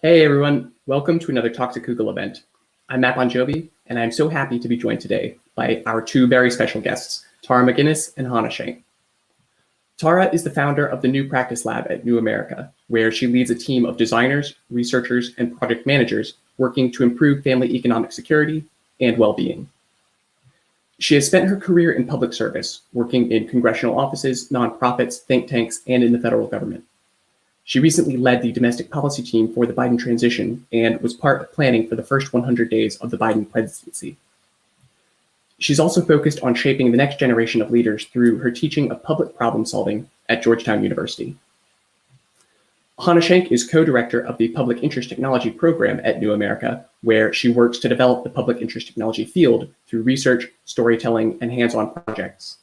Hey everyone, welcome to another Talk to Google event. I'm Matt Bonjovi, and I'm so happy to be joined today by our two very special guests, Tara McGuinness and Hana Schank. Tara is the founder of the New Practice Lab at New America, where she leads a team of designers, researchers, and project managers working to improve family economic security and well-being. She has spent her career in public service, working in congressional offices, nonprofits, think tanks, and in the federal government. She recently led the domestic policy team for the Biden transition and was part of planning for the first 100 days of the Biden presidency. She's also focused on shaping the next generation of leaders through her teaching of public problem solving at Georgetown University. Hana Schank is co-director of the Public Interest Technology program at New America, where she works to develop the public interest technology field through research, storytelling, and hands-on projects.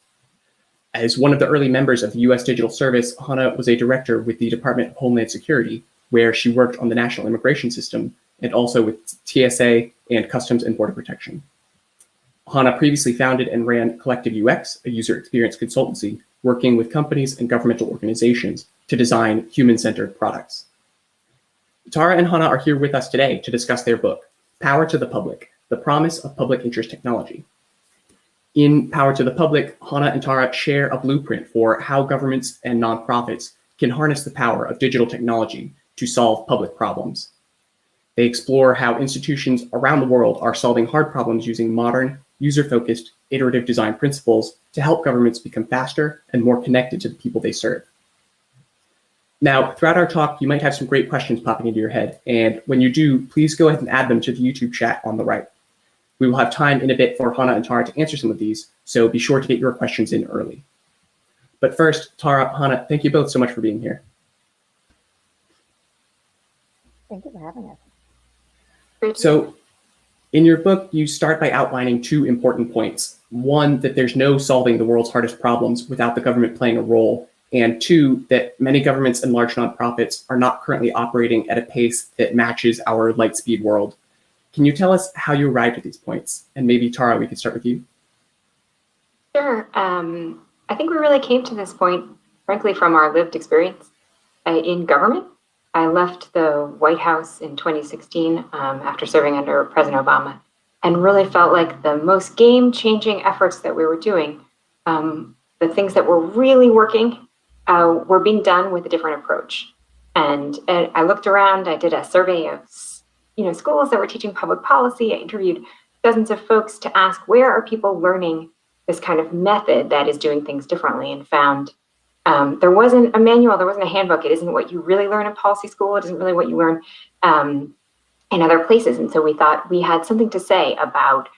As one of the early members of the U.S. Digital Service, Hana was a director with the Department of Homeland Security, where she worked on the national immigration system and also with TSA and Customs and Border Protection. Hana previously founded and ran Collective UX, a user experience consultancy, working with companies and governmental organizations to design human-centered products. Tara and Hana are here with us today to discuss their book, Power to the Public, The Promise of Public Interest Technology. In Power to the Public, Hana and Tara share a blueprint for how governments and nonprofits can harness the power of digital technology to solve public problems. They explore how institutions around the world are solving hard problems using modern, user-focused, iterative design principles to help governments become faster and more connected to the people they serve. Now, throughout our talk, you might have some great questions popping into your head, and when you do, please go ahead and add them to the YouTube chat on the right. We will have time in a bit for Hana and Tara to answer some of these, so be sure to get your questions in early. But first, Tara, Hana, thank you both so much for being here. Thank you for having us. So, in your book, you start by outlining two important points. One, that there's no solving the world's hardest problems without the government playing a role, and two, that many governments and large nonprofits are not currently operating at a pace that matches our light speed world. Can you tell us how you arrived at these points? And maybe, Tara, we could start with you. Sure. I think we really came to this point, frankly, from our lived experience in government. I left the White House in 2016 after serving under President Obama, and really felt like the most game-changing efforts that we were doing, the things that were really working, were being done with a different approach. And I looked around, I did a survey of schools that were teaching public policy. I interviewed dozens of folks to ask, where are people learning this kind of method that is doing things differently, and found there wasn't a manual, there wasn't a handbook. It isn't what you really learn in policy school. It isn't really what you learn in other places. And so we thought we had something to say about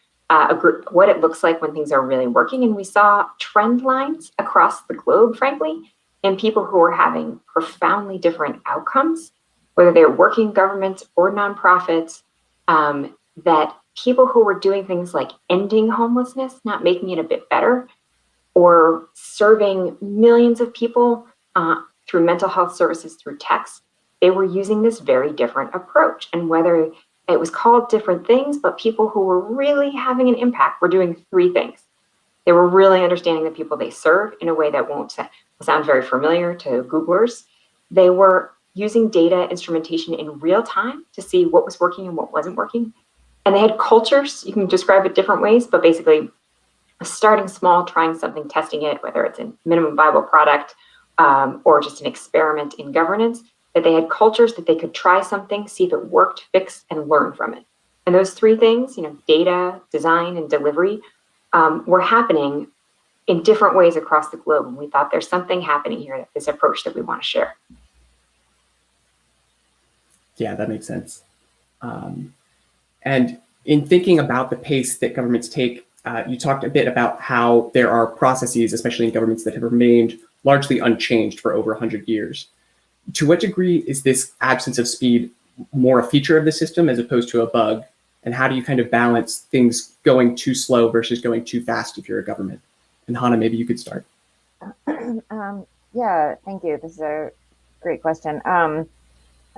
what it looks like when things are really working. And we saw trend lines across the globe, frankly, in people who were having profoundly different outcomes, whether they're working governments or nonprofits, that people who were doing things like ending homelessness, not making it a bit better, or serving millions of people through mental health services through text, they were using this very different approach. And whether it was called different things, but people who were really having an impact were doing three things. They were really understanding the people they serve in a way that won't sound very familiar to Googlers. They were using data instrumentation in real time to see what was working and what wasn't working. And they had cultures, you can describe it different ways, but basically starting small, trying something, testing it, whether it's a minimum viable product or just an experiment in governance, that they had cultures that they could try something, see if it worked, fix, and learn from it. And those three things, data, design, and delivery, were happening in different ways across the globe. And we thought there's something happening here, this approach that we want to share. Yeah, that makes sense. And in thinking about the pace that governments take, you talked a bit about how there are processes, especially in governments, that have remained largely unchanged for over 100 years. To what degree is this absence of speed more a feature of the system as opposed to a bug? And how do you kind of balance things going too slow versus going too fast if you're a government? And Hana, maybe you could start. Yeah, thank you. This is a great question.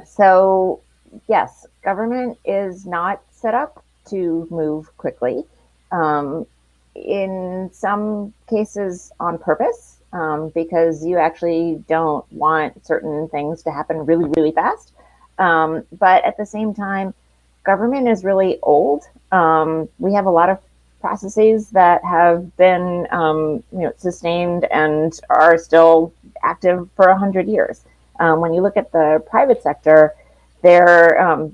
So yes, government is not set up to move quickly. In some cases on purpose, because you actually don't want certain things to happen really, really fast. But at the same time, government is really old. We have a lot of processes that have been sustained and are still active for 100 years. When you look at the private sector, there are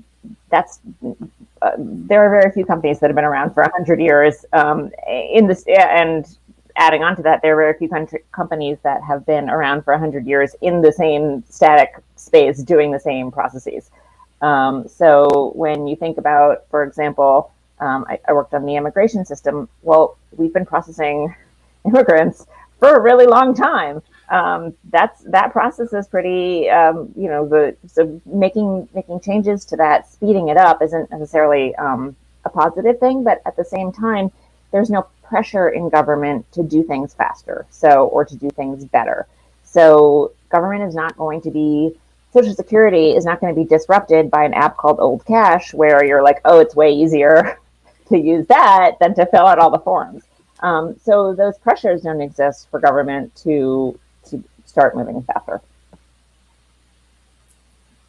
very few companies that have been around for 100 years. And adding on to that, there are very few companies that have been around for 100 years in the same static space doing the same processes. So when you think about, for example, I worked on the immigration system. Well, we've been processing immigrants for a really long time. That process is pretty, so making changes to that, speeding it up isn't necessarily a positive thing, but at the same time, there's no pressure in government to do things faster, or to do things better. So government is not going to be, Social Security is not going to be disrupted by an app called Old Cash, where you're like, oh, it's way easier to use that than to fill out all the forms. So those pressures don't exist for government to start moving faster.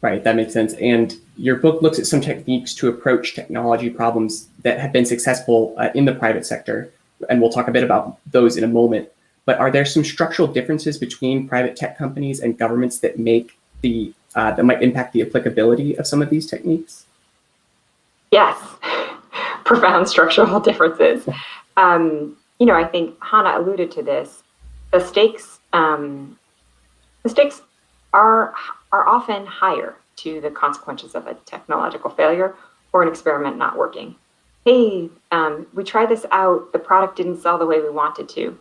Right, that makes sense. And your book looks at some techniques to approach technology problems that have been successful in the private sector, and we'll talk a bit about those in a moment. But are there some structural differences between private tech companies and governments that that might impact the applicability of some of these techniques? Yes, profound structural differences. I think Hana alluded to this. The stakes are often higher to the consequences of a technological failure or an experiment not working. Hey, we tried this out, the product didn't sell the way we wanted to.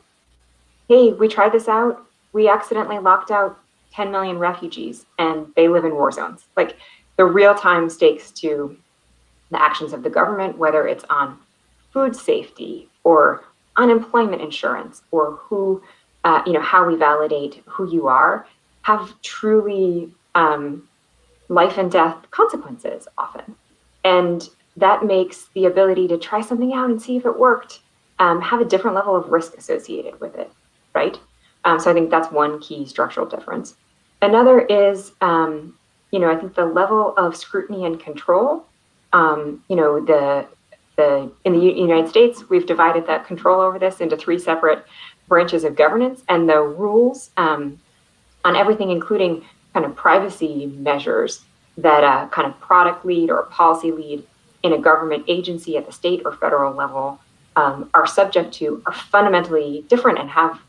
Hey, we tried this out, we accidentally locked out 10 million refugees and they live in war zones. Like, the real-time stakes to the actions of the government, whether it's on food safety or unemployment insurance or how we validate who you are, have truly life and death consequences often. And that makes the ability to try something out and see if it worked have a different level of risk associated with it, right? So I think that's one key structural difference. Another is, I think the level of scrutiny and control. In the United States, we've divided that control over this into 3 separate branches of governance, and the rules on everything, including kind of privacy measures that a kind of product lead or a policy lead in a government agency at the state or federal level are subject to, are fundamentally different and have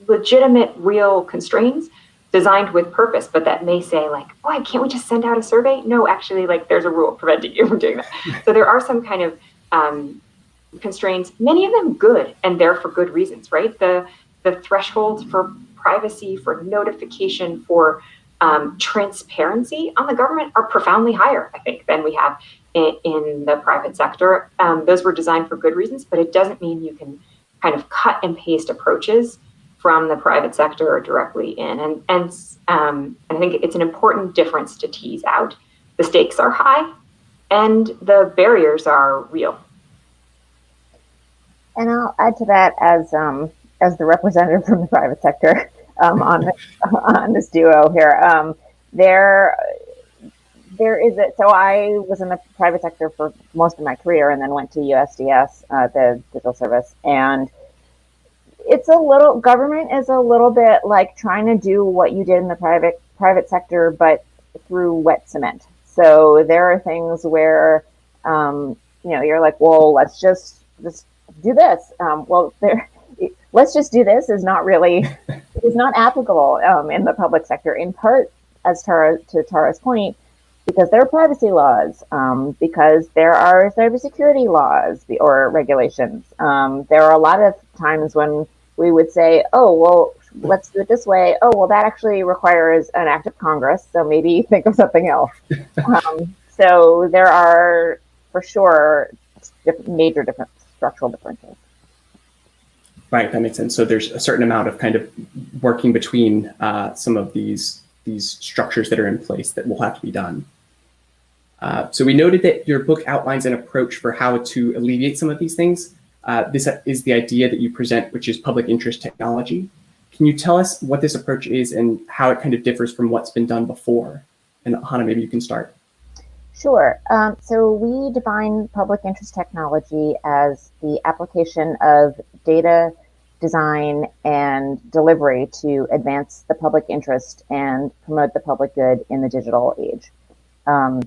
legitimate, real constraints designed with purpose, but that may say like, oh, can't we just send out a survey? No, actually, like, there's a rule preventing you from doing that. So there are some kind of constraints, many of them good, and they're for good reasons, right? The thresholds for privacy, for notification, for transparency on the government are profoundly higher, I think, than we have in the private sector. Those were designed for good reasons, but it doesn't mean you can kind of cut and paste approaches from the private sector or directly in. And I think it's an important difference to tease out. The stakes are high and the barriers are real. And I'll add to that as the representative from the private sector on this duo here. There is so I was in the private sector for most of my career and then went to USDS, the digital service, and government is a little bit like trying to do what you did in the private sector, but through wet cement. So there are things where, you're like, well, let's just do this. Let's just do this is not applicable in the public sector, in part, to Tara's point, because there are privacy laws, because there are cybersecurity laws or regulations. There are a lot of times when we would say, oh, well, let's do it this way. Oh, well, that actually requires an act of Congress, so maybe think of something else. So there are, for sure, major different structural differences. Right, that makes sense. So there's a certain amount of kind of working between some of these structures that are in place that will have to be done. So we noted that your book outlines an approach for how to alleviate some of these things. This is the idea that you present, which is public interest technology. Can you tell us what this approach is and how it kind of differs from what's been done before? And Hana, maybe you can start. Sure. So we define public interest technology as the application of data, design, and delivery to advance the public interest and promote the public good in the digital age. Um,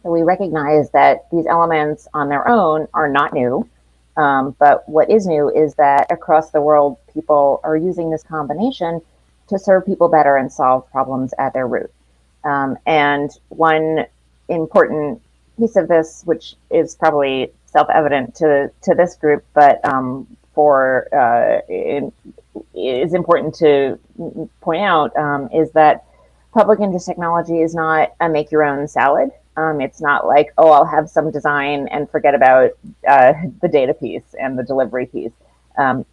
so we recognize that these elements on their own are not new. But what is new is that across the world, people are using this combination to serve people better and solve problems at their root. And one important piece of this, which is probably self-evident to this group, but for it is important to point out, is that public interest technology is not a make your own salad. It's not like, oh, I'll have some design and forget about the data piece and the delivery piece.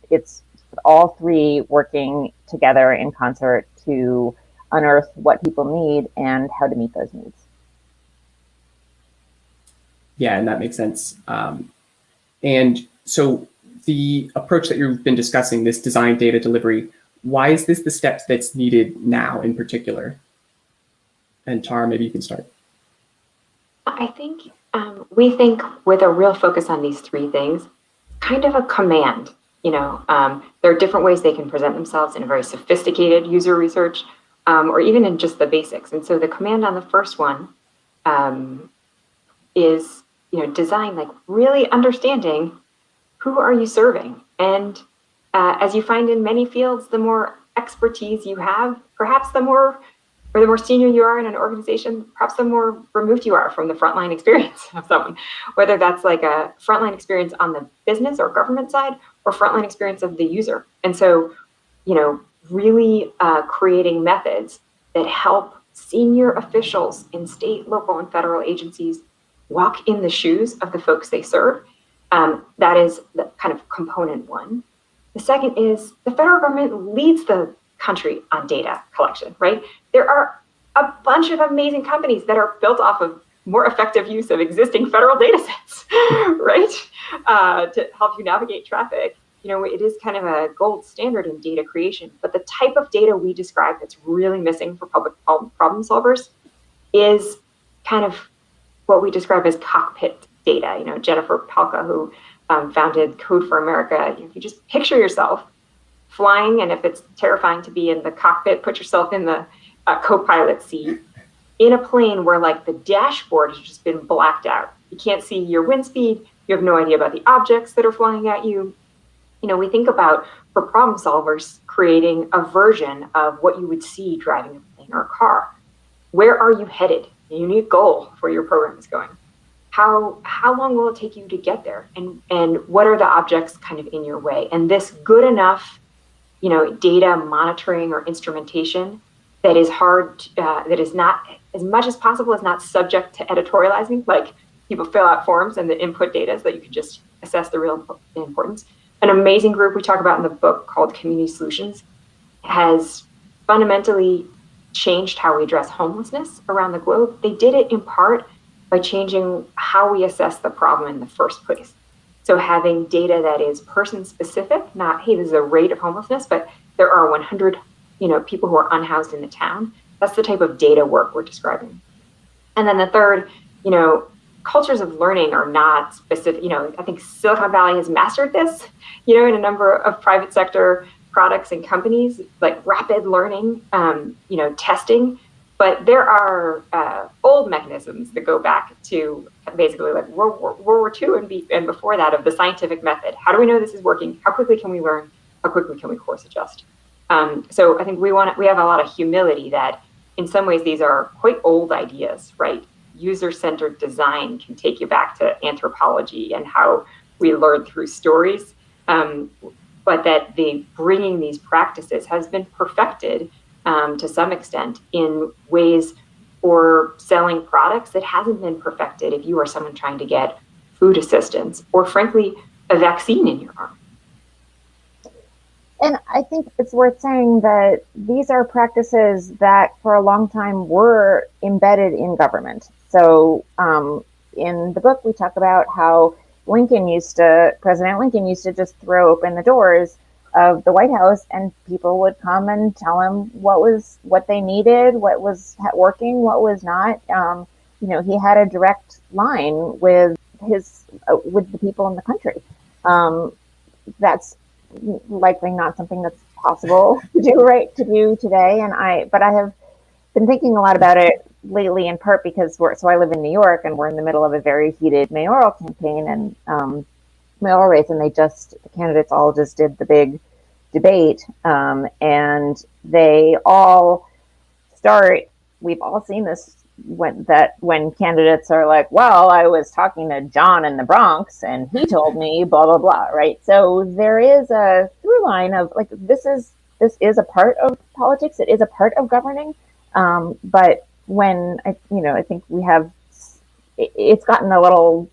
It's all three working together in concert to unearth what people need and how to meet those needs. Yeah, and that makes sense. And so the approach that you've been discussing, this design data delivery, why is this the step that's needed now in particular? And Tara, maybe you can start. I think we think with a real focus on these three things, kind of a command. There are different ways they can present themselves in a very sophisticated user research, or even in just the basics. And so the command on the first one is, design, like really understanding who are you serving. And as you find in many fields, the more expertise you have, perhaps the more senior you are in an organization, perhaps the more removed you are from the frontline experience of someone, whether that's like a frontline experience on the business or government side or frontline experience of the user. And so, really creating methods that help senior officials in state, local, and federal agencies walk in the shoes of the folks they serve. That is the kind of component one. The second is the federal government leads the country on data collection, right? There are a bunch of amazing companies that are built off of more effective use of existing federal data sets, right? To help you navigate traffic. It is kind of a gold standard in data creation, but the type of data we describe that's really missing for public problem solvers is kind of what we describe as cockpit data. Jennifer Palka, who founded Code for America, if you just picture yourself flying, and if it's terrifying to be in the cockpit, put yourself in the co-pilot seat in a plane where like the dashboard has just been blacked out. You can't see your wind speed. You have no idea about the objects that are flying at you. We think about, for problem solvers, creating a version of what you would see driving a plane or a car. Where are you headed? A unique goal for your program is going. How long will it take you to get there? And what are the objects kind of in your way? And this good enough data monitoring or instrumentation that is hard, that is not, as much as possible, is not subject to editorializing, like people fill out forms and the input data so that you can just assess the real importance. An amazing group we talk about in the book called Community Solutions has fundamentally changed how we address homelessness around the globe. They did it in part by changing how we assess the problem in the first place. So having data that is person specific, not, hey, this is a rate of homelessness, but there are 100, people who are unhoused in the town. That's the type of data work we're describing. And then the third, cultures of learning are not specific. I think Silicon Valley has mastered this, in a number of private sector products and companies, like rapid learning, testing. But there are old mechanisms that go back to basically like World War II and before that, of the scientific method. How do we know this is working? How quickly can we learn? How quickly can we course adjust? So I think we have a lot of humility that in some ways these are quite old ideas, right? User-centered design can take you back to anthropology and how we learn through stories, but that the bringing these practices has been perfected to some extent in ways for selling products that hasn't been perfected if you are someone trying to get food assistance or frankly a vaccine in your arm. And I think it's worth saying that these are practices that for a long time were embedded in government. So in the book, we talk about how President Lincoln used to just throw open the doors of the White House and people would come and tell him what they needed, what was working, what was not. he had a direct line with with the people in the country. That's likely not something that's possible to do today. But I have been thinking a lot about it lately, in part because I live in New York, and we're in the middle of a very heated mayoral campaign and mayoral race, and the candidates all just did the big debate, and they all start. We've all seen this when candidates are like, well, I was talking to John in the Bronx and he told me blah blah blah, right? So there is a through line of like this is a part of politics. It is a part of governing, but when I think it's gotten a little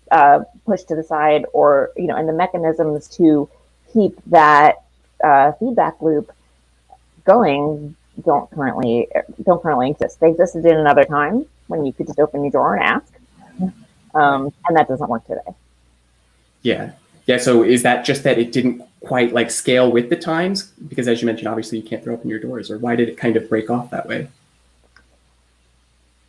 pushed to the side, or and the mechanisms to keep that feedback loop going don't currently exist. They existed in another time when you could just open your door and ask, and that doesn't work today. Yeah. So is that just that it didn't quite like scale with the times? Because as you mentioned, obviously you can't throw open your doors, or why did it kind of break off that way?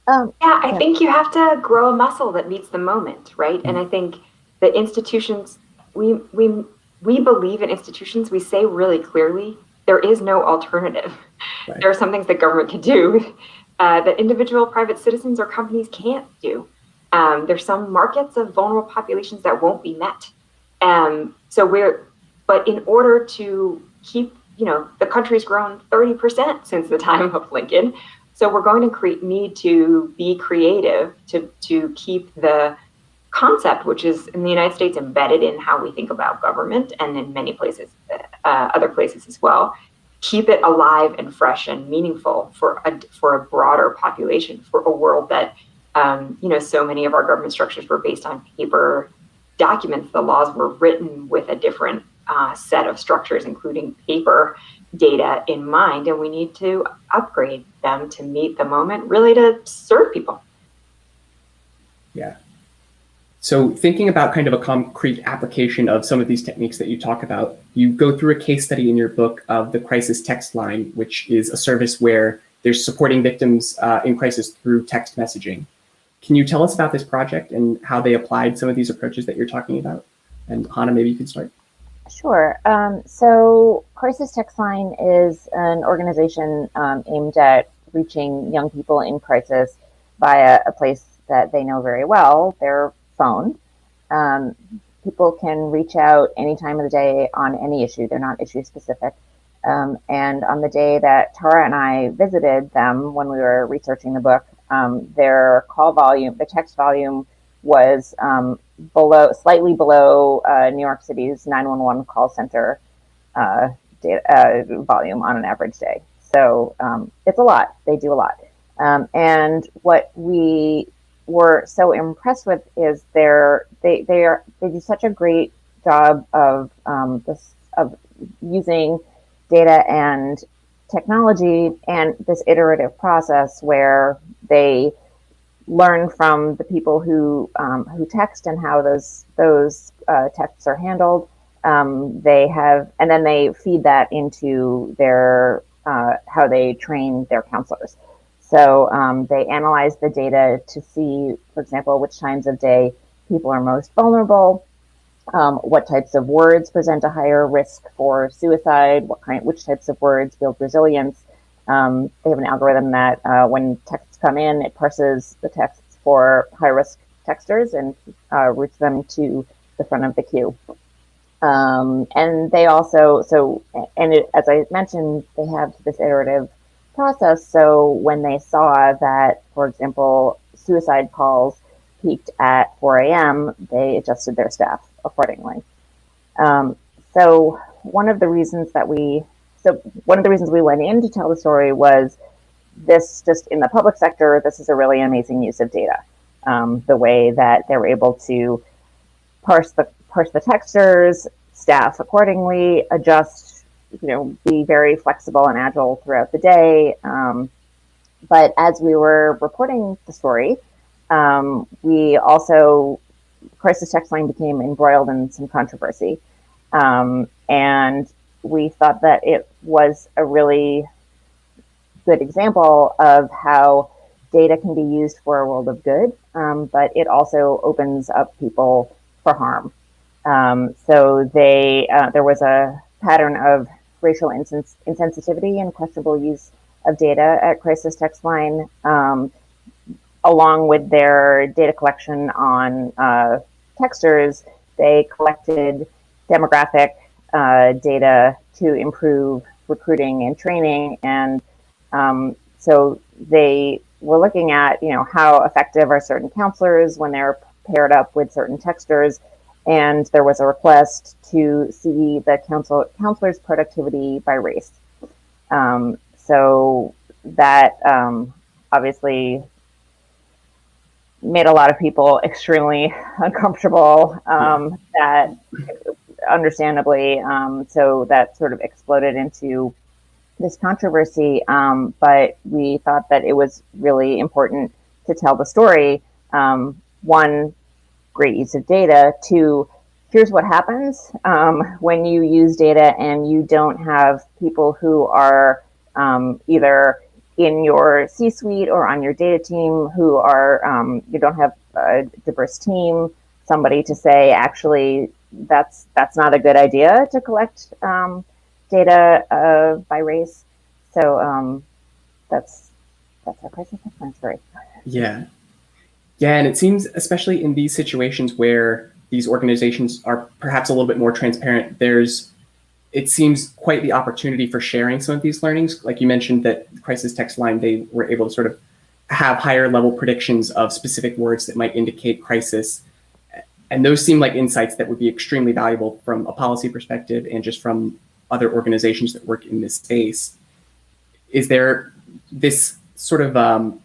I think you have to grow a muscle that meets the moment, right? And I think the institutions, we believe in institutions. We say really clearly there is no alternative. Right. There are some things that government can do that individual private citizens or companies can't do. There's some markets of vulnerable populations that won't be met. But in order to keep, the country's grown 30% since the time of Lincoln. So we're going to need to be creative to keep the concept, which is in the United States embedded in how we think about government, and in many places, other places as well, keep it alive and fresh and meaningful for a broader population, for a world that, so many of our government structures were based on paper documents. The laws were written with a different set of structures, including paper data in mind, and we need to upgrade them to meet the moment, really to serve people. Yeah. So thinking about kind of a concrete application of some of these techniques that you talk about, you go through a case study in your book of the Crisis Text Line, which is a service where they're supporting victims in crisis through text messaging. Can you tell us about this project and how they applied some of these approaches that you're talking about? And Hana, maybe you can start. Sure. So Crisis Text Line is an organization aimed at reaching young people in crisis via a place that they know very well, their phone. People can reach out any time of the day on any issue. They're not issue specific. And on the day that Tara and I visited them when we were researching the book, their call volume, the text volume was slightly below New York City's 911 call center volume on an average day. So it's a lot. They do a lot. And what we were so impressed with is they do such a great job of using data and technology and this iterative process where they learn from the people who text and how those texts are handled. And then they feed that into their how they train their counselors. So they analyze the data to see, for example, which times of day people are most vulnerable, what types of words present a higher risk for suicide, which types of words build resilience. They have an algorithm that when texts come in, it parses the texts for high-risk texters and routes them to the front of the queue. And they also, as I mentioned, they have this iterative process. So when they saw that, for example, suicide calls peaked at 4 a.m., they adjusted their staff accordingly. So one of the reasons we went in to tell the story was this, just in the public sector, this is a really amazing use of data. The way that they were able to parse the texters, staff accordingly, adjust, be very flexible and agile throughout the day. But as we were reporting the story, Crisis Text Line became embroiled in some controversy. And we thought that it was a really good example of how data can be used for a world of good, but it also opens up people for harm. So there was a pattern of racial insensitivity and questionable use of data at Crisis Text Line, along with their data collection on texters. They collected demographic data to improve recruiting and training, and so they were looking at, how effective are certain counselors when they're paired up with certain texters, and there was a request to see the counselors' productivity by race. So that obviously made a lot of people extremely uncomfortable. That understandably, so that sort of exploded into this controversy. But we thought that it was really important to tell the story. One, great use of data. Two, here's what happens when you use data and you don't have people who are either in your C-suite or on your data team who are, you don't have a diverse team, somebody to say, actually, that's not a good idea to collect data by race. So that's our Crisis Text Line story. Yeah, and it seems, especially in these situations where these organizations are perhaps a little bit more transparent, it seems quite the opportunity for sharing some of these learnings. Like you mentioned that Crisis Text Line, they were able to sort of have higher level predictions of specific words that might indicate crisis. And those seem like insights that would be extremely valuable from a policy perspective and just from other organizations that work in this space. Is there this sort of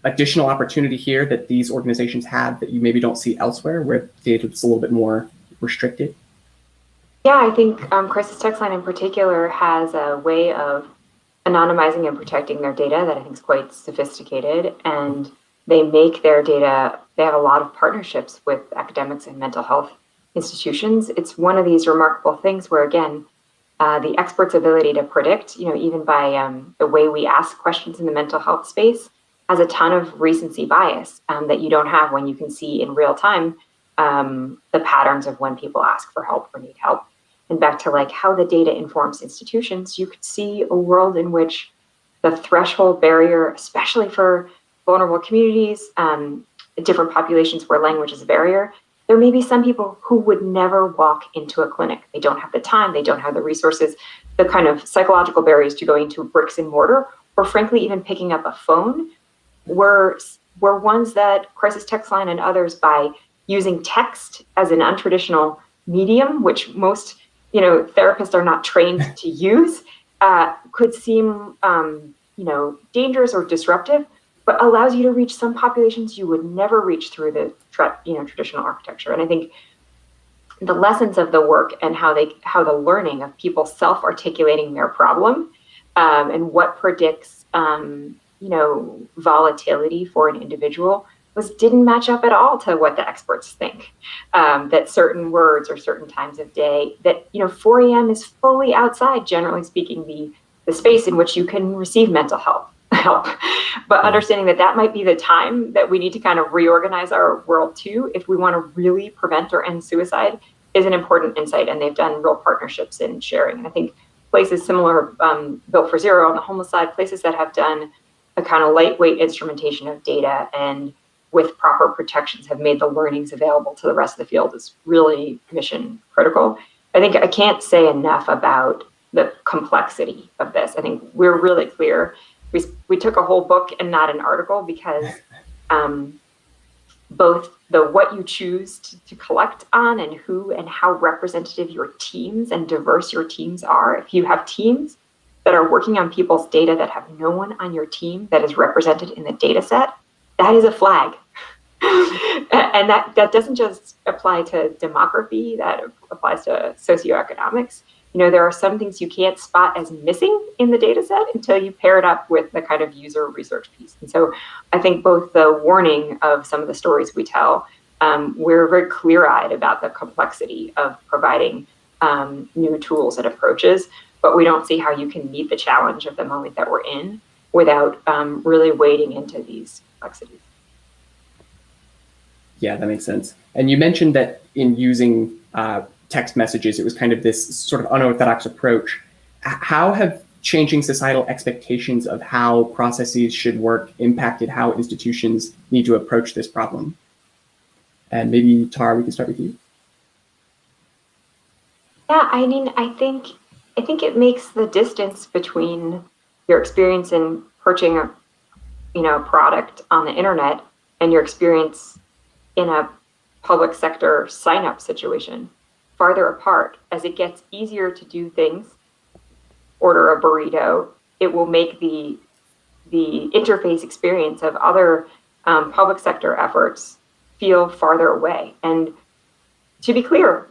additional opportunity here that these organizations have that you maybe don't see elsewhere, where data is a little bit more restricted? Yeah, I think Crisis Text Line in particular has a way of anonymizing and protecting their data that I think is quite sophisticated, and they make their data, they have a lot of partnerships with academics and mental health institutions. It's one of these remarkable things where, again, the expert's ability to predict, even by the way we ask questions in the mental health space, has a ton of recency bias that you don't have when you can see in real time the patterns of when people ask for help or need help. And back to like how the data informs institutions, you could see a world in which the threshold barrier, especially for vulnerable communities, different populations where language is a barrier, there may be some people who would never walk into a clinic. They don't have the time, they don't have the resources, the kind of psychological barriers to going to bricks and mortar, or frankly, even picking up a phone, were ones that Crisis Text Line and others, by using text as an untraditional medium, which most therapists are not trained to use, could seem dangerous or disruptive, but allows you to reach some populations you would never reach through the traditional architecture. And I think the lessons of the work and how the learning of people self-articulating their problem and what predicts volatility for an individual didn't match up at all to what the experts think, that certain words or certain times of day, that 4 a.m. is fully outside, generally speaking, the space in which you can receive mental health help. But understanding that might be the time that we need to kind of reorganize our world too, if we want to really prevent or end suicide, is an important insight. And they've done real partnerships in sharing. And I think places similar, Built for Zero on the homeless side, places that have done a kind of lightweight instrumentation of data and with proper protections have made the learnings available to the rest of the field, is really mission critical. I think I can't say enough about the complexity of this. I think we're really clear. We took a whole book and not an article, because both what you choose to collect on and who and how representative your teams and diverse your teams are. If you have teams that are working on people's data that have no one on your team that is represented in the data set, that is a flag. And that doesn't just apply to demography, that applies to socioeconomics. There are some things you can't spot as missing in the data set until you pair it up with the kind of user research piece. And so I think both the warning of some of the stories we tell, we're very clear-eyed about the complexity of providing new tools and approaches, but we don't see how you can meet the challenge of the moment that we're in without really wading into these complexities. Yeah, that makes sense. And you mentioned that in using text messages, it was kind of this sort of unorthodox approach. How have changing societal expectations of how processes should work impacted how institutions need to approach this problem? And maybe, Tara, we can start with you. Yeah, I mean, I think it makes the distance between your experience in purchasing a product on the internet and your experience in a public sector sign-up situation farther apart. As it gets easier to do things, order a burrito, it will make the interface experience of other public sector efforts feel farther away. And to be clear,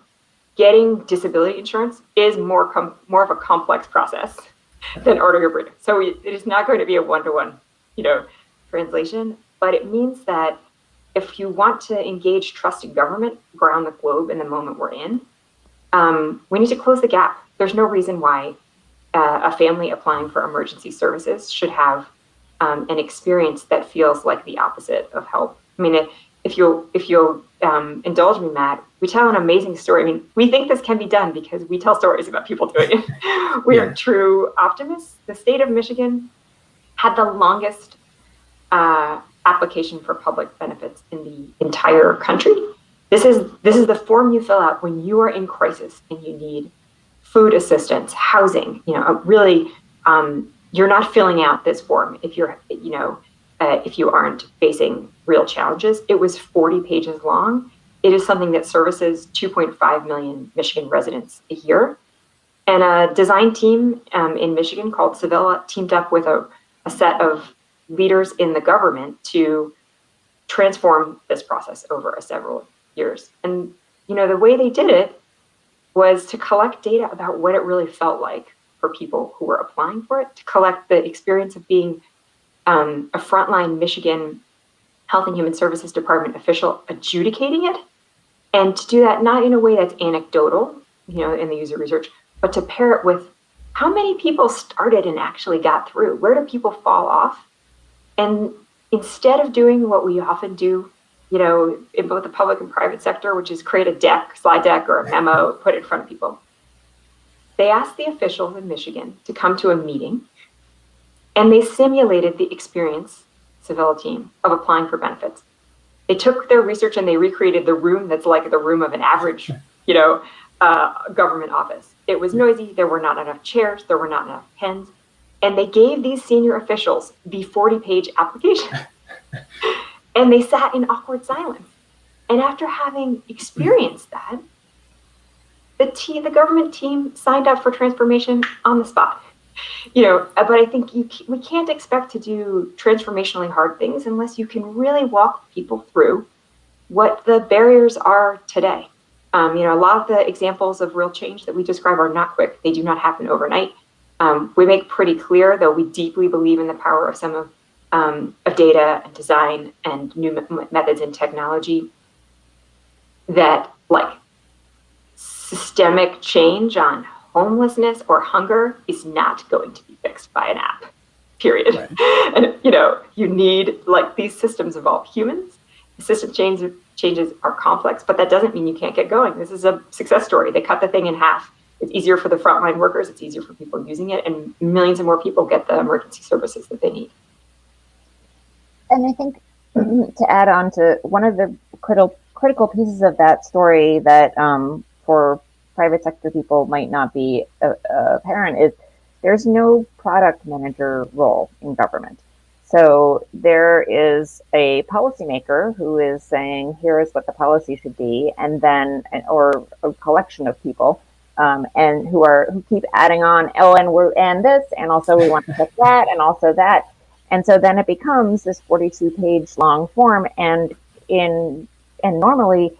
getting disability insurance is more of a complex process than ordering a burrito. So it is not going to be a one-to-one, translation, but it means that if you want to engage trusted government around the globe in the moment we're in, we need to close the gap. There's no reason why a family applying for emergency services should have an experience that feels like the opposite of help. I mean, if you'll indulge me, Matt, we tell an amazing story. I mean, we think this can be done because we tell stories about people doing it. We are true optimists. The state of Michigan had the longest application for public benefits in the entire country. This is the form you fill out when you are in crisis and you need food assistance, housing. Really, you're not filling out this form if you're, if you aren't facing real challenges. It was 40 pages long. It is something that services 2.5 million Michigan residents a year. And a design team in Michigan called Sevilla teamed up with a set of leaders in the government to transform this process over several years. And, the way they did it was to collect data about what it really felt like for people who were applying for it, to collect the experience of being a frontline Michigan Health and Human Services Department official adjudicating it, and to do that not in a way that's anecdotal, in the user research, but to pair it with how many people started and actually got through. Where do people fall off? And instead of doing what we often do, in both the public and private sector, which is create a slide deck or a memo, put it in front of people, they asked the officials in Michigan to come to a meeting, and they simulated the experience, Sevilla team, of applying for benefits. They took their research and they recreated the room that's like the room of an average, government office. It was noisy. There were not enough chairs. There were not enough pens. And they gave these senior officials the 40-page application. And they sat in awkward silence. And after having experienced that, the government team signed up for transformation on the spot. But I think we can't expect to do transformationally hard things unless you can really walk people through what the barriers are today. A lot of the examples of real change that we describe are not quick. They do not happen overnight. We make pretty clear, though we deeply believe in the power of some of data and design and new methods and technology, that systemic change on homelessness or hunger is not going to be fixed by an app, period. Right. And, you need, these systems involve humans. System changes are complex, but that doesn't mean you can't get going. This is a success story. They cut the thing in half. It's easier for the frontline workers. It's easier for people using it, and millions of more people get the emergency services that they need. And I think to add on to one of the critical pieces of that story that for private sector people might not be apparent is there's no product manager role in government. So there is a policymaker who is saying, here is what the policy should be, and then, or a collection of people, and who keep adding on, and this, and also we want to check that, and also that. And so then it becomes this 42-page long form, and normally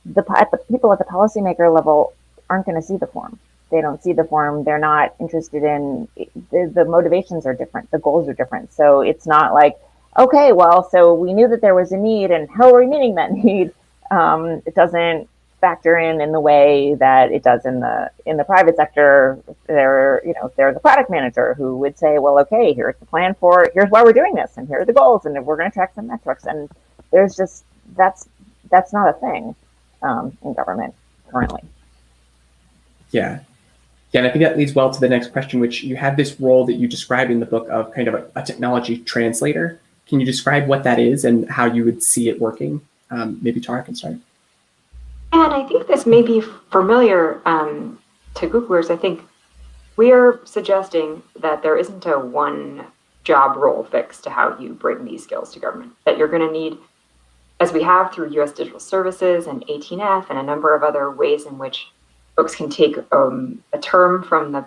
the people at the policymaker level aren't going to see the form. They don't see the form. They're not interested in the motivations are different. The goals are different. So it's not like, okay, well, so we knew that there was a need, and how are we meeting that need? That's factor in the way that it does in the private sector. There's a product manager who would say, well, okay, here's the plan for, here's why we're doing this, and here are the goals, and we're going to track some metrics. And there's just, that's not a thing in government currently. Yeah. Yeah, and I think that leads well to the next question, which you have this role that you describe in the book of kind of a technology translator. Can you describe what that is and how you would see it working? Maybe Tara can start. And I think this may be familiar to Googlers. I think we are suggesting that there isn't a one job role fix to how you bring these skills to government, that you're going to need, as we have through US Digital Services and 18F and a number of other ways in which folks can take a term from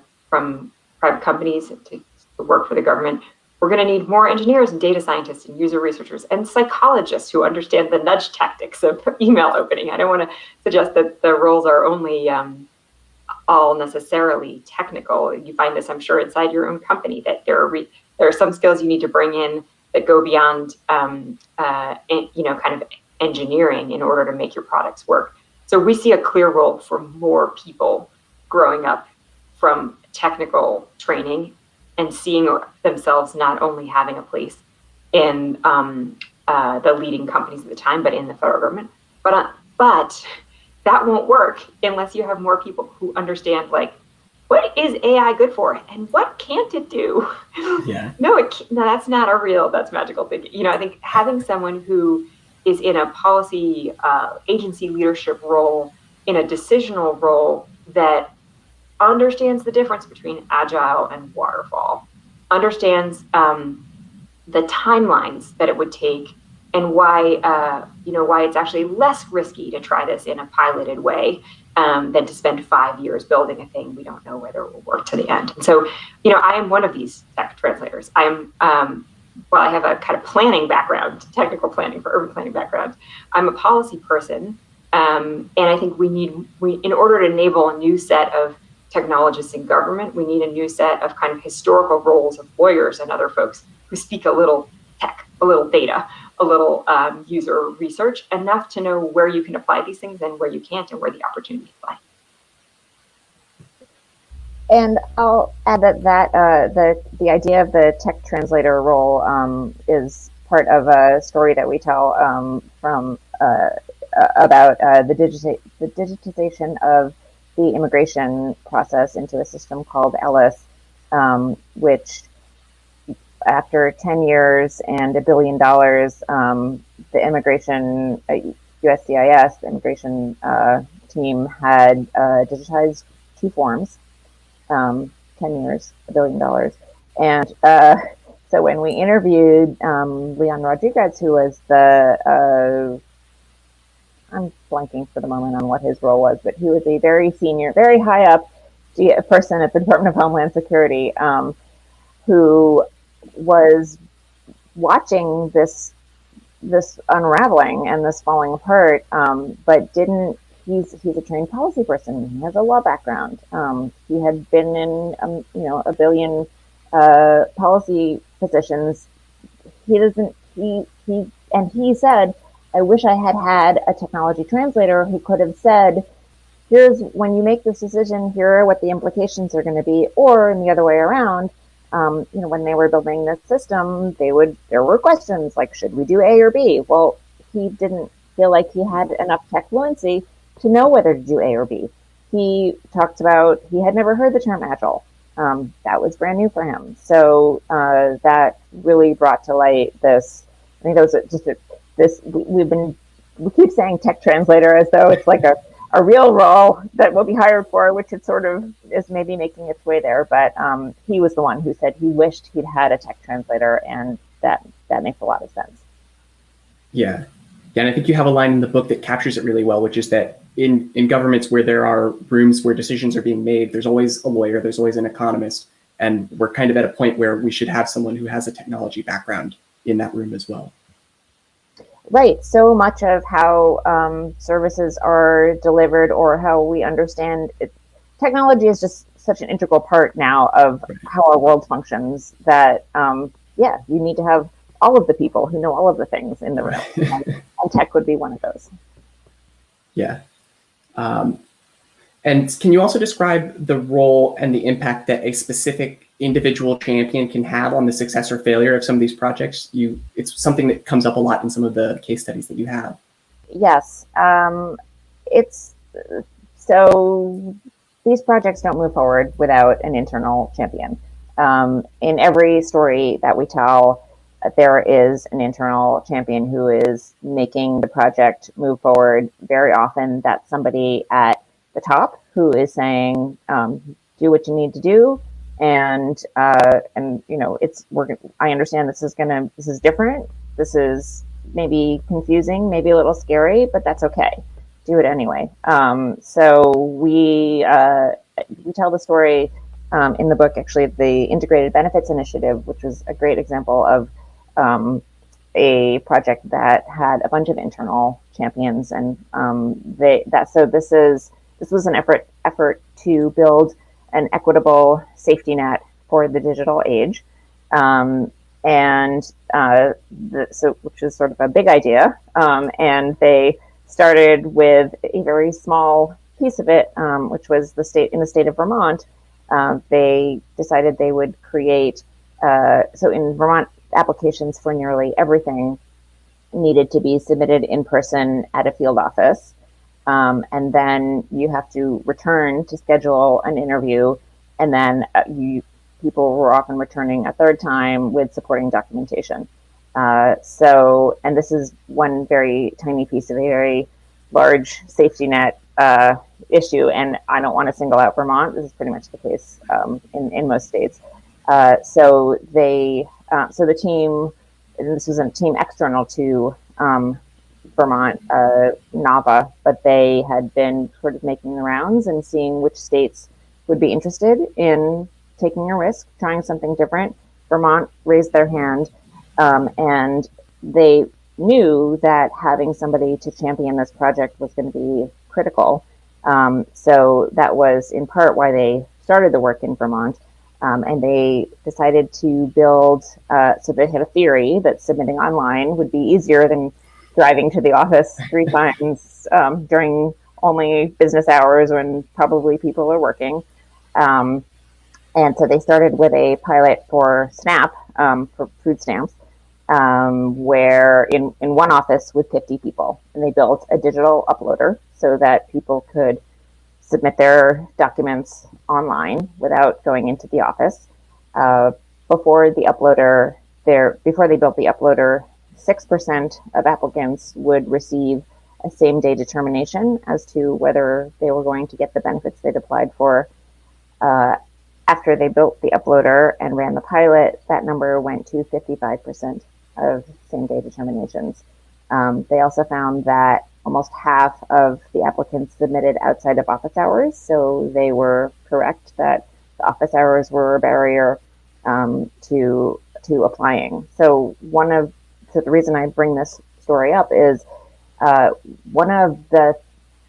private companies to work for the government. We're going to need more engineers and data scientists and user researchers and psychologists who understand the nudge tactics of email opening. I don't want to suggest that the roles are only all necessarily technical. You find this, I'm sure, inside your own company, that there are some skills you need to bring in that go beyond kind of engineering in order to make your products work. So we see a clear role for more people growing up from technical training and seeing themselves not only having a place in the leading companies at the time, but in the federal government. But that won't work unless you have more people who understand, like, what is AI good for and what can't it do? Yeah. No, that's not that's magical thing. I think having someone who is in a policy agency leadership role, in a decisional role that understands the difference between agile and waterfall, understands the timelines that it would take, and why it's actually less risky to try this in a piloted way than to spend 5 years building a thing we don't know whether it will work to the end. And so, I am one of these tech translators. I have a kind of planning background, technical planning for urban planning background. I'm a policy person, and I think we in order to enable a new set of technologists in government, we need a new set of kind of historical roles of lawyers and other folks who speak a little tech, a little data, a little user research, enough to know where you can apply these things and where you can't, and where the opportunities lie. And I'll add that the idea of the tech translator role is part of a story that we tell about the digitization of the immigration process into a system called ELLIS, which, after 10 years and $1 billion, the immigration USCIS, the immigration team, had digitized 2 forms. 10 years, $1 billion. And so when we interviewed Leon Rodriguez, who was I'm blanking for the moment on what his role was, but he was a very senior, very high up person at the Department of Homeland Security, who was watching this unraveling and this falling apart, but didn't. He's a trained policy person. He has a law background. He had been in a billion policy positions. He said, I wish I had a technology translator who could have said, here's, when you make this decision, here are what the implications are going to be. Or in the other way around, when they were building this system, there were questions like, should we do A or B? Well, he didn't feel like he had enough tech fluency to know whether to do A or B. He talked about, he had never heard the term agile. That was brand new for him. So that really brought to light this. I think that was we keep saying tech translator as though it's like a real role that we'll be hired for, which it sort of is maybe making its way there. But he was the one who said he wished he'd had a tech translator, and that makes a lot of sense. Yeah. Yeah, and I think you have a line in the book that captures it really well, which is that in governments where there are rooms where decisions are being made, there's always a lawyer, there's always an economist, and we're kind of at a point where we should have someone who has a technology background in that room as well. Right. So much of how services are delivered, or how we understand it, technology is just such an integral part now of how our world functions that, you need to have all of the people who know all of the things in the room. And tech would be one of those. Yeah. And can you also describe the role and the impact that a specific individual champion can have on the success or failure of some of these projects? It's something that comes up a lot in some of the case studies that you have. Yes. It's so these projects don't move forward without an internal champion. In every story that we tell, there is an internal champion who is making the project move forward. Very often that's somebody at the top who is saying, do what you need to do. And you know, I understand this is different. This is maybe confusing, maybe a little scary, but that's okay. Do it anyway. So we tell the story in the book, actually, the Integrated Benefits Initiative, which was a great example of a project that had a bunch of internal champions, and this was an effort to build an equitable safety net for the digital age, which is sort of a big idea, and they started with a very small piece of it, which was in the state of Vermont. They decided they would create. So in Vermont, applications for nearly everything needed to be submitted in person at a field office. And then you have to return to schedule an interview. And then people were often returning a third time with supporting documentation. And this is one very tiny piece of a very large safety net issue. And I don't want to single out Vermont. This is pretty much the case in most states. So the team, and this was a team external to Vermont, NAVA, but they had been sort of making the rounds and seeing which states would be interested in taking a risk, trying something different. Vermont raised their hand, and they knew that having somebody to champion this project was going to be critical. So that was in part why they started the work in Vermont. And they decided to build, so they had a theory that submitting online would be easier than driving to the office 3 times during only business hours when probably people are working. And so they started with a pilot for SNAP, for food stamps, where in one office with 50 people. And they built a digital uploader so that people could submit their documents online without going into the office. Before they built the uploader, 6% of applicants would receive a same-day determination as to whether they were going to get the benefits they'd applied for. After they built the uploader and ran the pilot, that number went to 55% of same-day determinations. They also found that almost half of the applicants submitted outside of office hours, so they were correct that the office hours were a barrier to applying. So the reason I bring this story up is one of the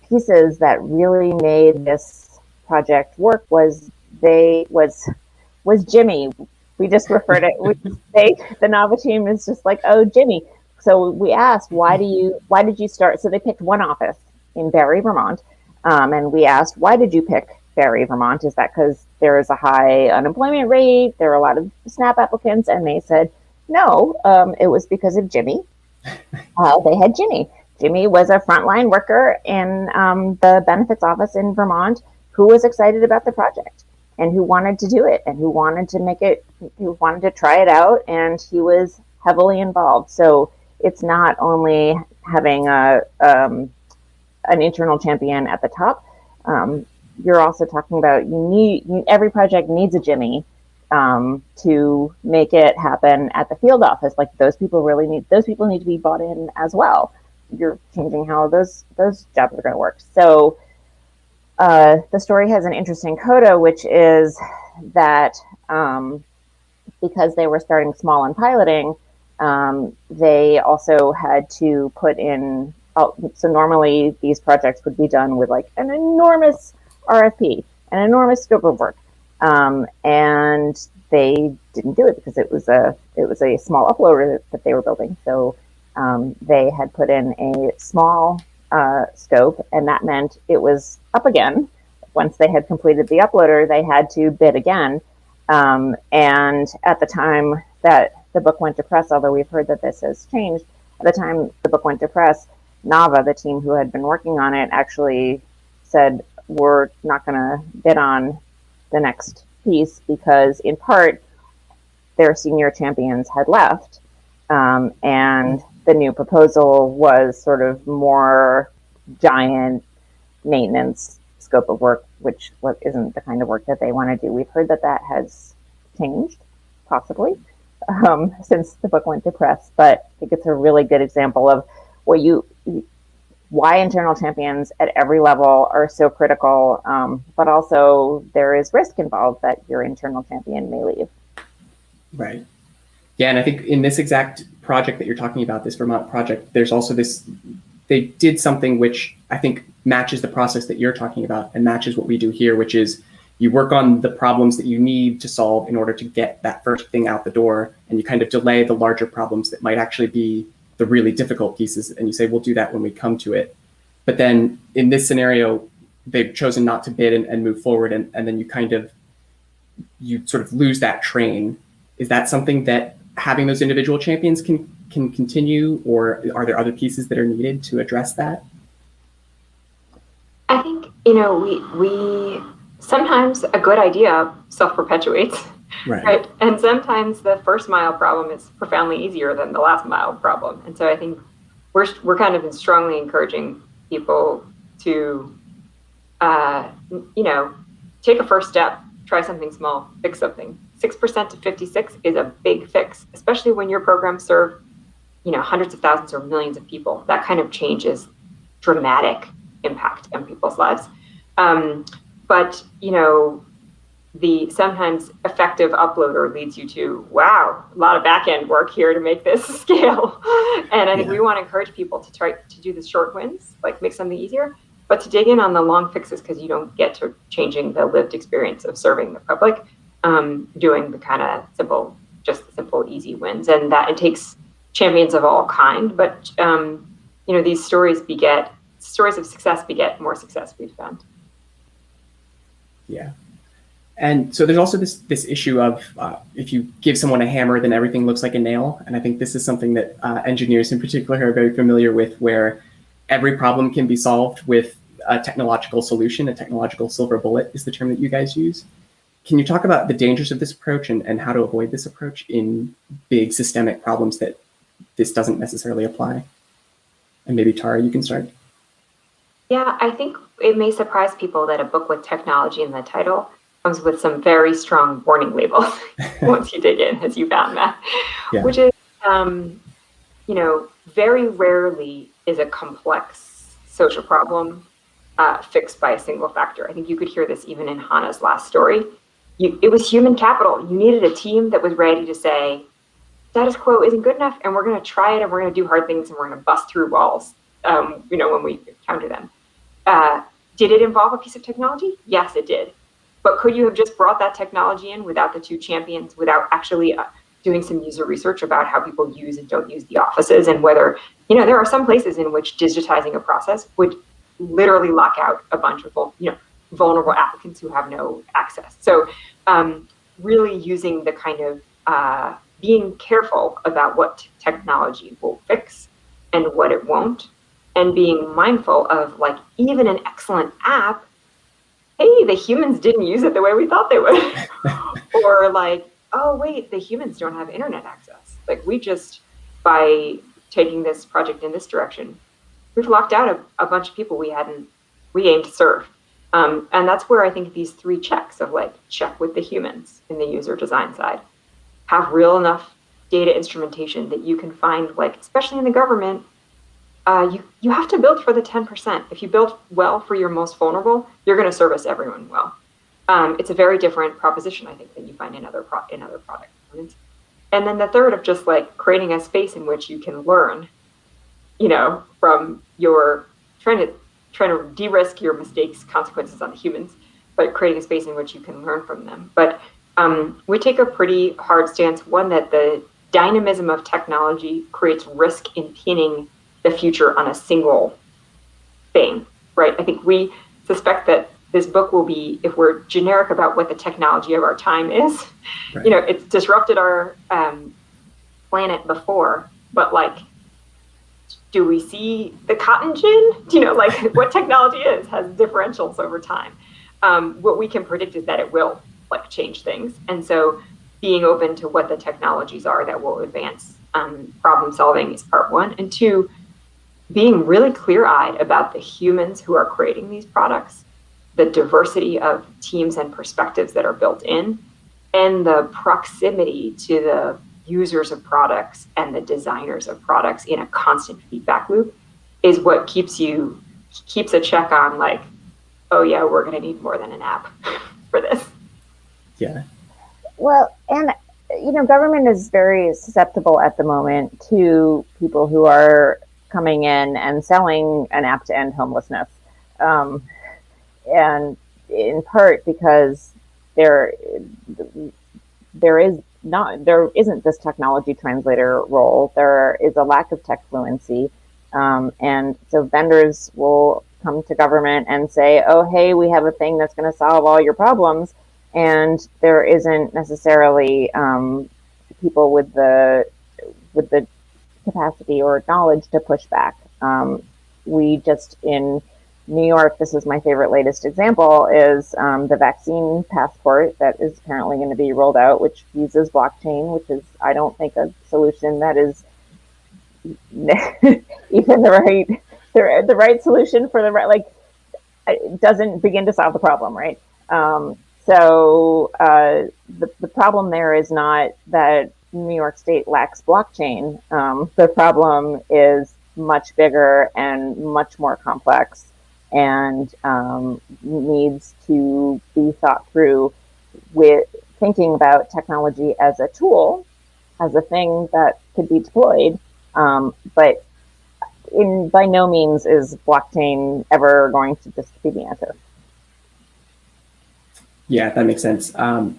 pieces that really made this project work was Jimmy. We just referred it. The Nava team is just like, oh, Jimmy. So we asked, why did you start? So they picked one office in Barre, Vermont, and we asked, why did you pick Barre, Vermont? Is that because there is a high unemployment rate? There are a lot of SNAP applicants, and they said, no, it was because of Jimmy. They had Jimmy. Jimmy was a frontline worker in the benefits office in Vermont who was excited about the project and who wanted to do it and who wanted to try it out, and he was heavily involved. So it's not only having an internal champion at the top. You're also talking about every project needs a Jimmy to make it happen at the field office. Like those people need to be bought in as well. You're changing how those jobs are going to work. So the story has an interesting coda, which is that because they were starting small and piloting, they also had to put in. So normally these projects would be done with like an enormous RFP, an enormous scope of work, and they didn't do it because it was a small uploader that they were building. So they had put in a small scope, and that meant it was up again. Once they had completed the uploader, they had to bid again. And at the time that the book went to press, although we've heard that this has changed, at the time the book went to press, Nava, the team who had been working on it, actually said, we're not going to bid on the next piece because, in part, their senior champions had left. And the new proposal was sort of more giant maintenance scope of work, which isn't the kind of work that they want to do. We've heard that that has changed, possibly, since the book went to press. But I think it's a really good example of why internal champions at every level are so critical, but also there is risk involved that your internal champion may leave. Right. Yeah, and I think in this exact project that you're talking about, this Vermont project, there's also they did something which I think matches the process that you're talking about and matches what we do here, which is you work on the problems that you need to solve in order to get that first thing out the door, and you kind of delay the larger problems that might actually be the really difficult pieces, and you say, we'll do that when we come to it. But then in this scenario, they've chosen not to bid and move forward, and then you sort of lose that train. Is that something that having those individual champions can continue, or are there other pieces that are needed to address that? I think, we sometimes a good idea self-perpetuates, right? And sometimes the first mile problem is profoundly easier than the last mile problem. And so I think we're kind of strongly encouraging people to, take a first step, try something small, fix something. 6% to 56 is a big fix, especially when your programs serve, hundreds of thousands or millions of people. That kind of change is dramatic impact on people's lives. But, the sometimes effective uploader leads you to, wow, a lot of back-end work here to make this scale. And I think we want to encourage people to try to do the short wins, like make something easier, but to dig in on the long fixes, because you don't get to changing the lived experience of serving the public, doing the kind of simple, easy wins. And that it takes champions of all kind, but, these stories of success beget more success, we've found. Yeah. And so there's also this issue of if you give someone a hammer, then everything looks like a nail. And I think this is something that engineers in particular are very familiar with, where every problem can be solved with a technological solution. A technological silver bullet is the term that you guys use. Can you talk about the dangers of this approach and how to avoid this approach in big systemic problems that this doesn't necessarily apply? And maybe Tara, you can start. Yeah, I think it may surprise people that a book with technology in the title comes with some very strong warning labels once you dig in, as you found, Matt, which is, very rarely is a complex social problem fixed by a single factor. I think you could hear this even in Hana's last story. It was human capital. You needed a team that was ready to say, status quo isn't good enough, and we're going to try it, and we're going to do hard things, and we're going to bust through walls, when we encounter them. Did it involve a piece of technology? Yes, it did. But could you have just brought that technology in without the two champions, without actually doing some user research about how people use and don't use the offices, and whether, there are some places in which digitizing a process would literally lock out a bunch of, vulnerable applicants who have no access. So really using the kind of being careful about what technology will fix and what it won't, and being mindful of, like, even an excellent app, hey, the humans didn't use it the way we thought they would. Or like, oh, wait, the humans don't have internet access. Like, we just, by taking this project in this direction, we've locked out a bunch of people we aimed to serve. And that's where I think these three checks of, like, check with the humans in the user design side, have real enough data instrumentation that you can find, like, especially in the government, you have to build for the 10%. If you build well for your most vulnerable, you're going to service everyone well. It's a very different proposition, I think, than you find in other product components. And then the third of just, like, creating a space in which you can learn, from your trying to de-risk your mistakes, consequences on the humans, but creating a space in which you can learn from them. But we take a pretty hard stance, one, that the dynamism of technology creates risk in pinning the future on a single thing, right? I think we suspect that this book will be, if we're generic about what the technology of our time is, Right. you know, it's disrupted our planet before, but like, do we see the cotton gin? You know, like what technology has differentials over time. What we can predict is that it will like change things. And so being open to what the technologies are that will advance problem solving is part one. And two, being really clear-eyed about the humans who are creating these products, the diversity of teams and perspectives that are built in, and the proximity to the users of products and the designers of products in a constant feedback loop is what keeps a check on like, oh yeah, we're going to need more than an app for this. Yeah. Well, and you know, government is very susceptible at the moment to people who are coming in and selling an app to end homelessness, and in part because there isn't this technology translator role. There is a lack of tech fluency, and so vendors will come to government and say, "Oh, hey, we have a thing that's going to solve all your problems," and there isn't necessarily people with the capacity or knowledge to push back. We just in New York, this is my favorite latest example, is the vaccine passport that is apparently going to be rolled out, which uses blockchain, which is, I don't think, a solution that is even the right solution for the right, like, it doesn't begin to solve the problem, right? So the problem there is not that New York State lacks blockchain. The problem is much bigger and much more complex, and needs to be thought through with thinking about technology as a tool, as a thing that could be deployed, but by no means is blockchain ever going to just be the answer. Yeah, that makes sense.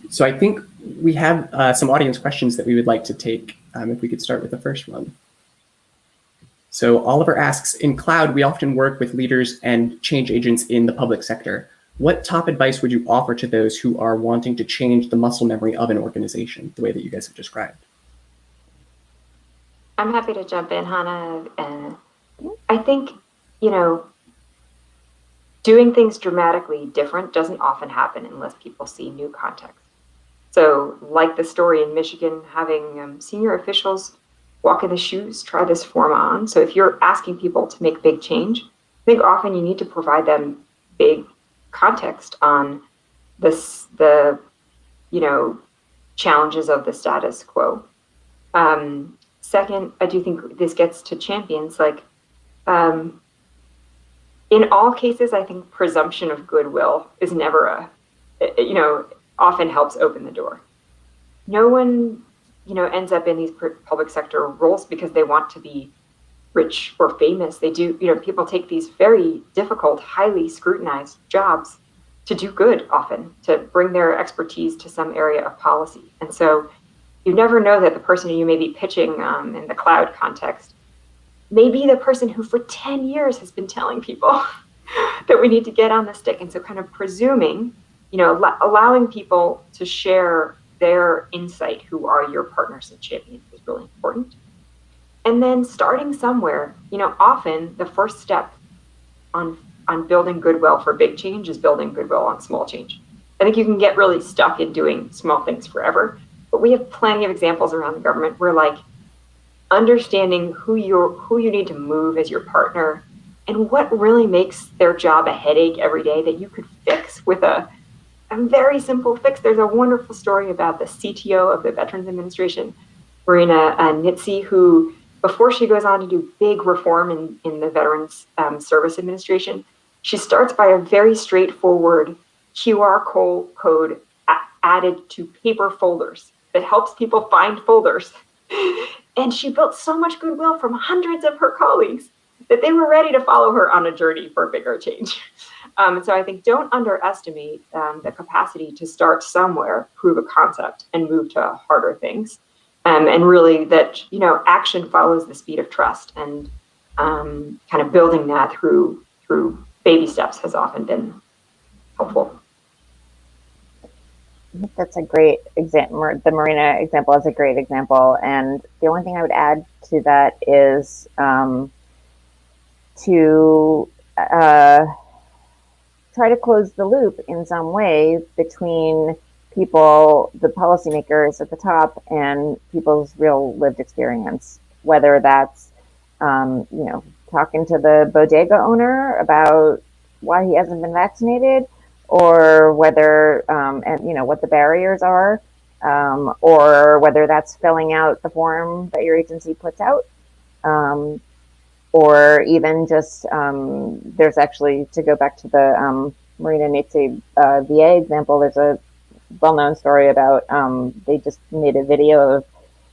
So I think we have some audience questions that we would like to take, if we could start with the first one. So Oliver asks, in cloud, we often work with leaders and change agents in the public sector. What top advice would you offer to those who are wanting to change the muscle memory of an organization, the way that you guys have described? I'm happy to jump in, Hana. And I think, you know, doing things dramatically different doesn't often happen unless people see new context. So like the story in Michigan, having senior officials walk in the shoes, try this form on. So if you're asking people to make big change, I think often you need to provide them big context on the you know, challenges of the status quo. Second, I do think this gets to champions. Like, in all cases, I think presumption of goodwill is never often helps open the door. No one, ends up in these public sector roles because they want to be rich or famous. They do, people take these very difficult, highly scrutinized jobs to do good often, to bring their expertise to some area of policy. And so you never know that the person you may be pitching in the cloud context may be the person who for 10 years has been telling people that we need to get on the stick. And so kind of presuming, allowing people to share their insight who are your partners and champions is really important. And then starting somewhere, often the first step on building goodwill for big change is building goodwill on small change. I think you can get really stuck in doing small things forever, but we have plenty of examples around the government where like understanding who you need to move as your partner and what really makes their job a headache every day that you could fix with a very simple fix. There's a wonderful story about the CTO of the Veterans Administration, Marina Nitze, who, before she goes on to do big reform in the Veterans Service Administration, she starts by a very straightforward QR code added to paper folders that helps people find folders. And she built so much goodwill from hundreds of her colleagues that they were ready to follow her on a journey for bigger change. So I think don't underestimate the capacity to start somewhere, prove a concept, and move to harder things. And really that, action follows the speed of trust, and kind of building that through through baby steps has often been helpful. I think that's a great example. The Marina example is a great example. And the only thing I would add to that is to try to close the loop in some way between people, the policymakers at the top, and people's real lived experience, whether that's, talking to the bodega owner about why he hasn't been vaccinated, or whether, what the barriers are, or whether that's filling out the form that your agency puts out. Or even just, there's actually, to go back to the Marina Nate VA example, there's a well-known story about they just made a video of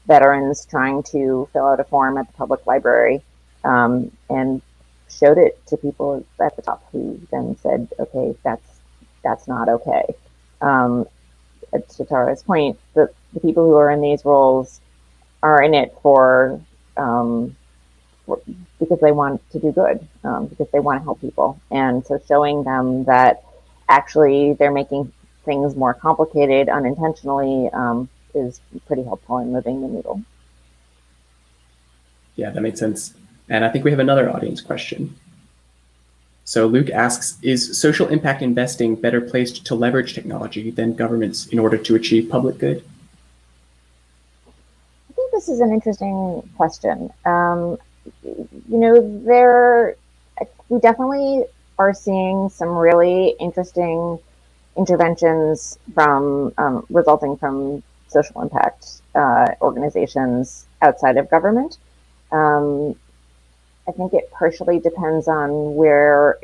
veterans trying to fill out a form at the public library, and showed it to people at the top, who then said, okay, that's not okay. To Tara's point, the people who are in these roles are in it because they want to do good, because they want to help people. And so showing them that actually they're making things more complicated unintentionally is pretty helpful in moving the needle. Yeah, that makes sense. And I think we have another audience question. So Luke asks, is social impact investing better placed to leverage technology than governments in order to achieve public good? I think this is an interesting question. We definitely are seeing some really interesting interventions from resulting from social impact organizations outside of government. I think it partially depends on where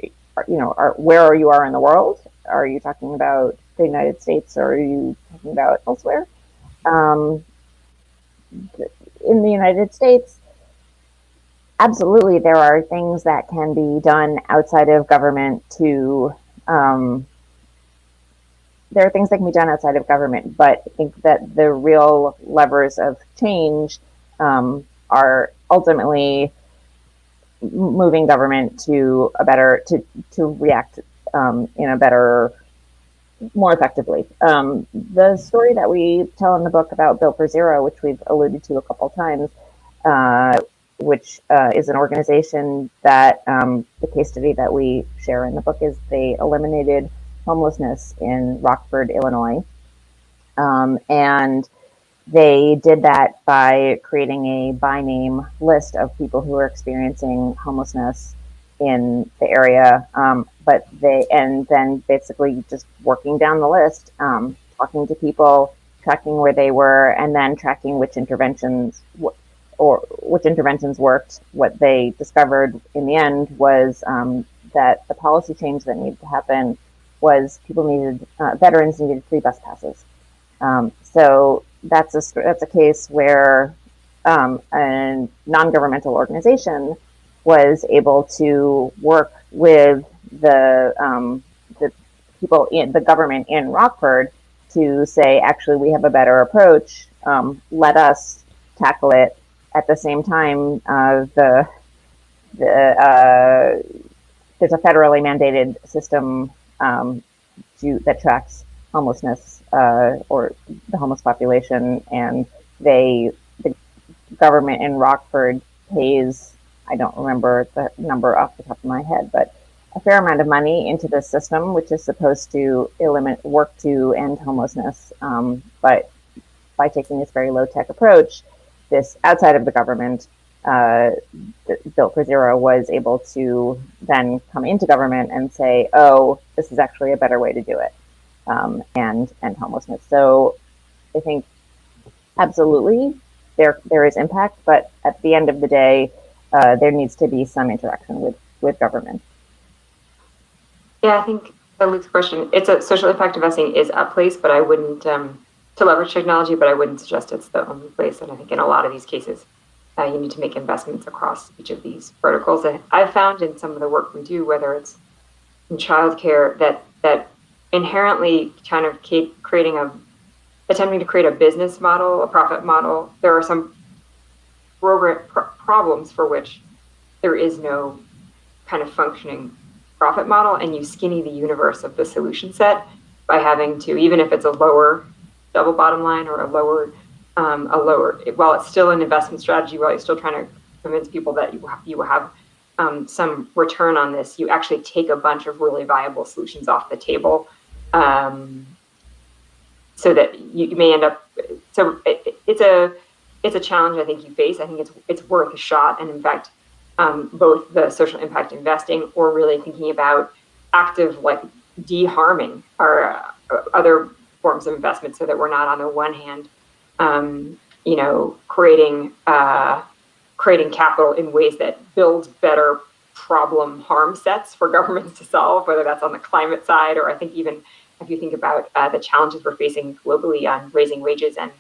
you are in the world. Are you talking about the United States, or are you talking about elsewhere? In the United States, absolutely, there are things that can be done outside of government but I think that the real levers of change are ultimately moving government to react in a better, more effectively. The story that we tell in the book about Built for Zero, which we've alluded to a couple times, which is an organization that the case study that we share in the book is they eliminated homelessness in Rockford, Illinois. And they did that by creating a by name list of people who are experiencing homelessness in the area. And then basically just working down the list, talking to people, tracking where they were, and then tracking which interventions worked. What they discovered in the end was that the policy change that needed to happen was veterans needed free bus passes. So that's a case where a non-governmental organization was able to work with the people in the government in Rockford to say, actually, we have a better approach. Let us tackle it. At the same time, there's a federally mandated system that tracks homelessness or the homeless population, and the government in Rockford pays, I don't remember the number off the top of my head, but a fair amount of money into this system, which is supposed to work to end homelessness. But by taking this very low-tech approach, this outside of the government, Built for Zero was able to then come into government and say, oh, this is actually a better way to do it, and homelessness. So I think absolutely there is impact, but at the end of the day, there needs to be some interaction with government. Yeah, I think Luke's question, it's a social impact investing is a place, but I wouldn't, to leverage technology, but I wouldn't suggest it's the only place. And I think in a lot of these cases, you need to make investments across each of these verticals. And I've found in some of the work we do, whether it's in childcare, that inherently kind of attempting to create a business model, a profit model, there are some problems for which there is no kind of functioning profit model, and you skinny the universe of the solution set by having to, even if it's a lower double bottom line or a lower, while it's still an investment strategy, while you're still trying to convince people that you will have some return on this, you actually take a bunch of really viable solutions off the table, so that you may end up. So it's a challenge I think you face. I think it's worth a shot, and in fact, both the social impact investing or really thinking about active like de-harming our other forms of investment, so that we're not on the one hand, creating capital in ways that builds better problem harm sets for governments to solve, whether that's on the climate side, or I think even if you think about the challenges we're facing globally on raising wages and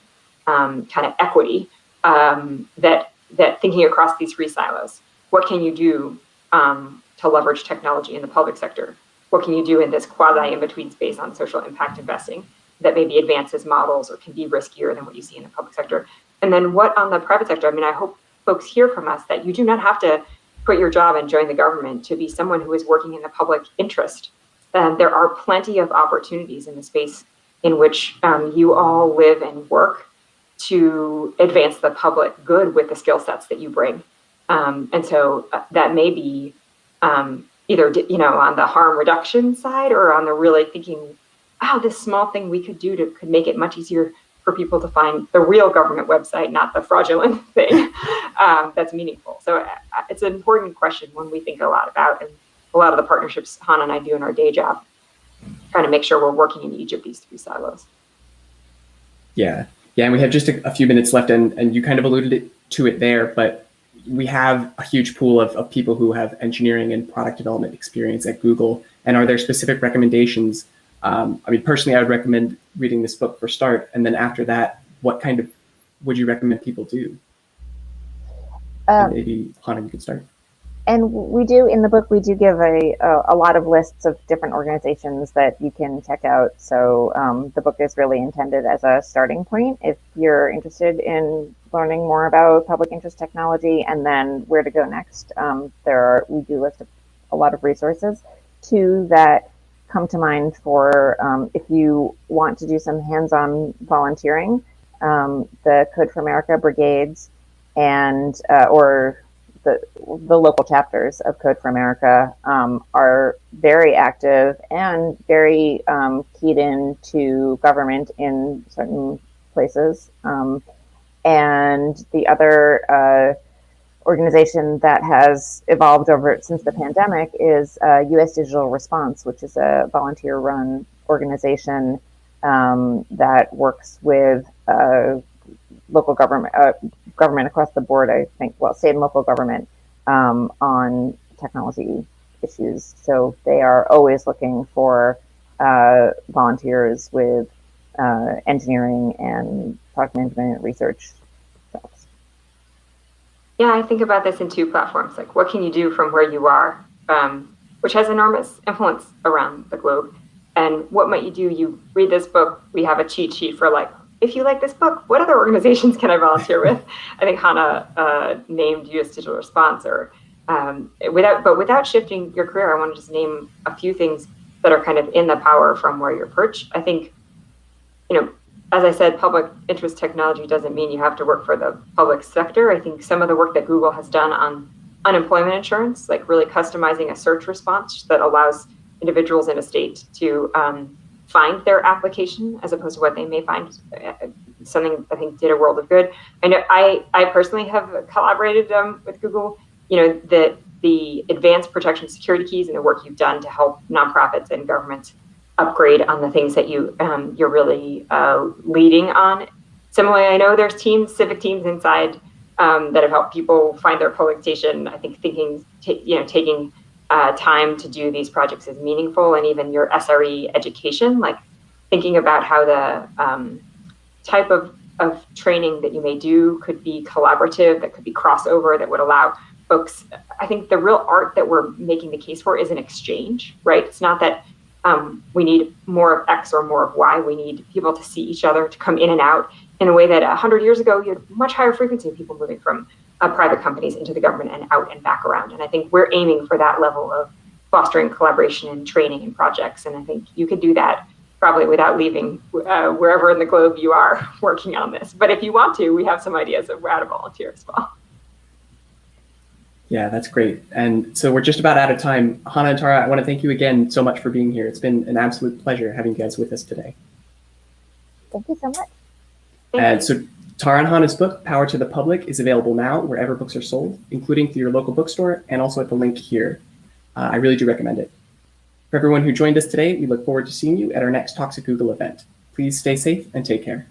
kind of equity, that thinking across these three silos, what can you do to leverage technology in the public sector? What can you do in this quasi in-between space on social impact investing that maybe advances models or can be riskier than what you see in the public sector? And then what on the private sector? I mean, I hope folks hear from us that you do not have to quit your job and join the government to be someone who is working in the public interest. There are plenty of opportunities in the space in which you all live and work to advance the public good with the skill sets that you bring. And so that may be either, on the harm reduction side or on the really thinking, wow, this small thing we could do could make it much easier for people to find the real government website, not the fraudulent thing that's meaningful. So it's an important question when we think a lot about, and a lot of the partnerships Hana and I do in our day job, trying to make sure we're working in each of these three silos. Yeah, and we have just a few minutes left, and you kind of alluded to it there, but we have a huge pool of people who have engineering and product development experience at Google. And are there specific recommendations? I mean, personally, I would recommend reading this book for start. And then after that, what kind of would you recommend people do? Maybe Hana, you could start. And we do, in the book, we do give a lot of lists of different organizations that you can check out. So the book is really intended as a starting point if you're interested in learning more about public interest technology and then where to go next. We do list a lot of resources. Two that come to mind for if you want to do some hands-on volunteering, the Code for America brigades and or the local chapters of Code for America are very active and very keyed into government in certain places. And the other organization that has evolved since the pandemic is U.S. Digital Response, which is a volunteer-run organization that works with local government across the board, I think, state and local government on technology issues. So they are always looking for volunteers with engineering and product management research jobs. Yeah, I think about this in two platforms. Like, what can you do from where you are, which has enormous influence around the globe? And what might you do? You read this book. We have a cheat sheet for like, if you like this book, what other organizations can I volunteer with? I think Hana named U.S. Digital Response, or without shifting your career, I want to just name a few things that are kind of in the power from where you're perched. I think, as I said, public interest technology doesn't mean you have to work for the public sector. I think some of the work that Google has done on unemployment insurance, like really customizing a search response that allows individuals in a state to find their application as opposed to what they may find, something I think did a world of good. I know I personally have collaborated with Google, that the advanced protection security keys and the work you've done to help nonprofits and governments upgrade on the things that you're really leading on. Similarly, I know there's civic teams inside that have helped people find their polling station. I think taking time to do these projects is meaningful, and even your SRE education, like thinking about how the type of training that you may do could be collaborative, that could be crossover, that would allow folks. I think the real art that we're making the case for is an exchange, right? It's not that we need more of X or more of Y. We need people to see each other, to come in and out in a way that 100 years ago, you had much higher frequency of people moving from private companies into the government and out and back around. And I think we're aiming for that level fostering collaboration and training and projects. And I think you could do that probably without leaving wherever in the globe you are working on this. But if you want to, we have some ideas of how to volunteer as well. Yeah, that's great. And so we're just about out of time. Hana and Tara, I want to thank you again so much for being here. It's been an absolute pleasure having you guys with us today. Thank you so much. And so Tara and Hana's book, Power to the Public, is available now wherever books are sold, including through your local bookstore and also at the link here. I really do recommend it. For everyone who joined us today, we look forward to seeing you at our next Talks at Google event. Please stay safe and take care.